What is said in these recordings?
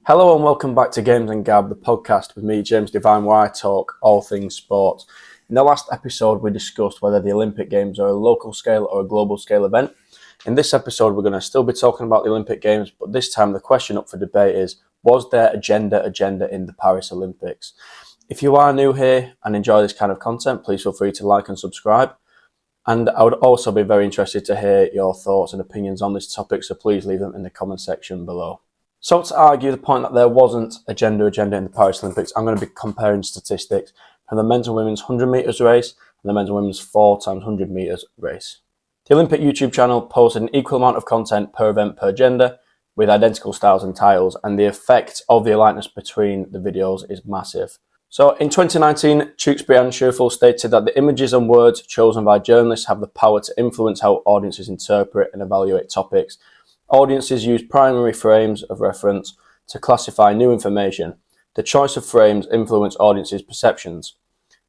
Hello and welcome back to Games&Gab, the podcast with me, James Devine, where I talk all things sport. In the last episode, we discussed whether the Olympic Games are a local scale or a global scale event. In this episode, we're going to still be talking about the Olympic Games, but this time the question up for debate is, was there agenda in the Paris Olympics? If you are new here and enjoy this kind of content, please feel free to like and subscribe. And I would also be very interested to hear your thoughts and opinions on this topic, so please leave them in the comment section below. So to argue the point that there wasn't agenda in the Paris Olympics, I'm going to be comparing statistics from the men's and women's 100 metres race and the men's and women's 4x100 metres race. The Olympic YouTube channel posted an equal amount of content per event per gender with identical styles and titles, and the effect of the aligness between the videos is massive. So in 2019, Tewksbury and Sherfull stated that the images and words chosen by journalists have the power to influence how audiences interpret and evaluate topics. Audiences use primary frames of reference to classify new information. The choice of frames influence audiences' perceptions.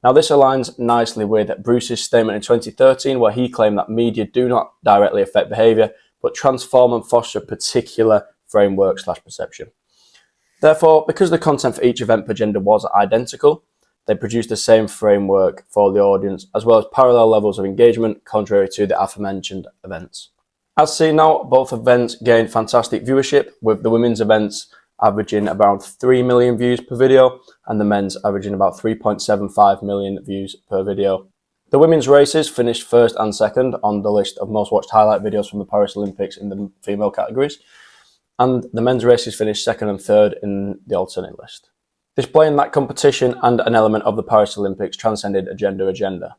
Now this aligns nicely with Bruce's statement in 2013, where he claimed that media do not directly affect behaviour, but transform and foster a particular framework/perception. Therefore, because the content for each event per gender was identical, they produced the same framework for the audience, as well as parallel levels of engagement, contrary to the aforementioned events. As seen now, both events gained fantastic viewership, with the women's events averaging around 3 million views per video and the men's averaging about 3.75 million views per video. The women's races finished first and second on the list of most watched highlight videos from the Paris Olympics in the female categories, and the men's races finished second and third in the alternate list. Displaying that competition and an element of the Paris Olympics transcended agenda.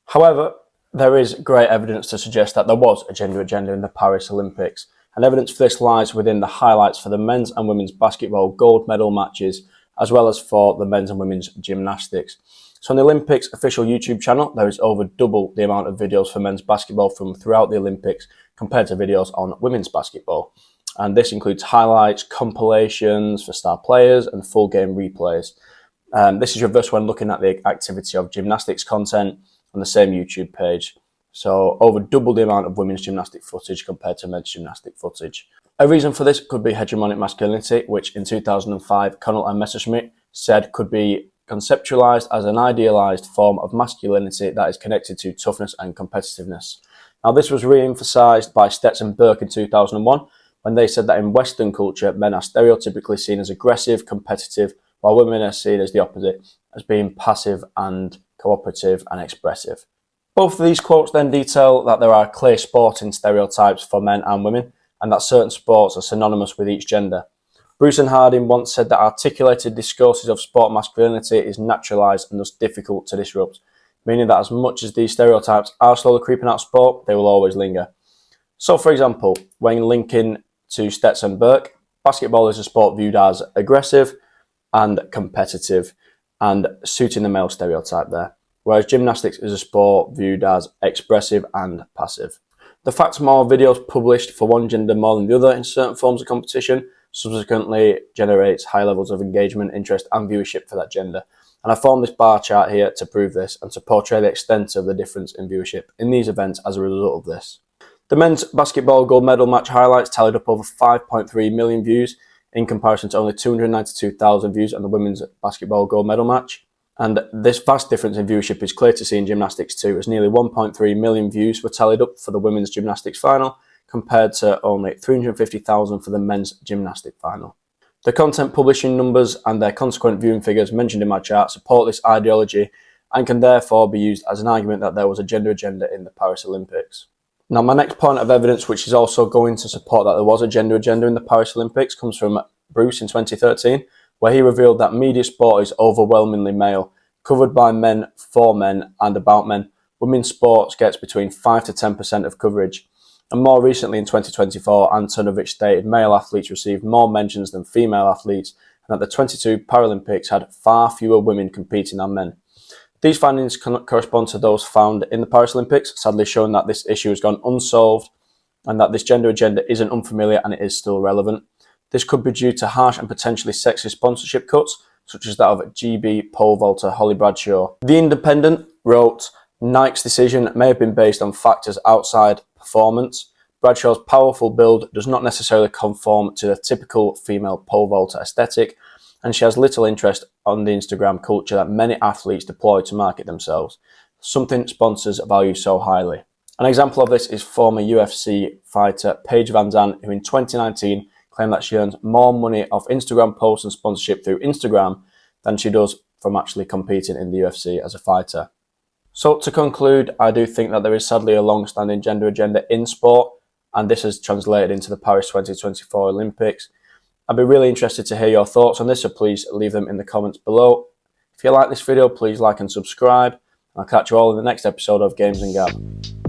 However, there is great evidence to suggest that there was agenda in the Paris Olympics, and evidence for this lies within the highlights for the men's and women's basketball gold medal matches, as well as for the men's and women's gymnastics. So on the Olympics official YouTube channel, there is over double the amount of videos for men's basketball from throughout the Olympics compared to videos on women's basketball. And this includes highlights, compilations for star players, and full game replays. This is reversed when looking at the activity of gymnastics content on the same YouTube page. So over double the amount of women's gymnastic footage compared to men's gymnastic footage. A reason for this could be hegemonic masculinity, which in 2005 Connell and Messerschmidt said could be conceptualized as an idealized form of masculinity that is connected to toughness and competitiveness. Now this was re-emphasized by Stetson and Burke in 2001, when they said that in Western culture, men are stereotypically seen as aggressive, competitive, while women are seen as the opposite, as being passive and cooperative and expressive. Both of these quotes then detail that there are clear sporting stereotypes for men and women, and that certain sports are synonymous with each gender. Bruce and Harding once said that articulated discourses of sport masculinity is naturalised and thus difficult to disrupt, meaning that as much as these stereotypes are slowly creeping out of sport, they will always linger. So for example, when linking to Stetson and Burke, basketball is a sport viewed as aggressive and competitive, and suiting the male stereotype there, whereas gymnastics is a sport viewed as expressive and passive. The fact more videos published for one gender more than the other in certain forms of competition subsequently generates high levels of engagement, interest and viewership for that gender. And I formed this bar chart here to prove this and to portray the extent of the difference in viewership in these events as a result of this. The men's basketball gold medal match highlights tallied up over 5.3 million views in comparison to only 292,000 views on the women's basketball gold medal match. And this vast difference in viewership is clear to see in gymnastics too, as nearly 1.3 million views were tallied up for the women's gymnastics final, compared to only 350,000 for the men's gymnastic final. The content publishing numbers and their consequent viewing figures mentioned in my chart support this ideology and can therefore be used as an argument that there was a gender agenda in the Paris Olympics. Now, my next point of evidence, which is also going to support that there was a gender agenda in the Paris Olympics, comes from Bruce in 2013, where he revealed that media sport is overwhelmingly male, covered by men, for men, and about men. Women's sports gets between 5 to 10% of coverage. And more recently in 2024, Antonovich stated male athletes received more mentions than female athletes, and that the 22 Paralympics had far fewer women competing than men. These findings correspond to those found in the Paris Olympics, sadly showing that this issue has gone unsolved and that this gender agenda isn't unfamiliar and it is still relevant. This could be due to harsh and potentially sexist sponsorship cuts, such as that of GB, pole vaulter Holly Bradshaw. The Independent wrote, Nike's decision may have been based on factors outside performance, Bradshaw's powerful build does not necessarily conform to the typical female pole vaulter aesthetic, and she has little interest on the Instagram culture that many athletes deploy to market themselves, something sponsors value so highly. An example of this is former UFC fighter Paige Van Zandt, who in 2019 claimed that she earns more money off Instagram posts and sponsorship through Instagram than she does from actually competing in the UFC as a fighter. So to conclude, I do think that there is sadly a long-standing gender agenda in sport, and this has translated into the Paris 2024 Olympics. I'd be really interested to hear your thoughts on this, so please leave them in the comments below. If you like this video, please like and subscribe. I'll catch you all in the next episode of Games and Gab.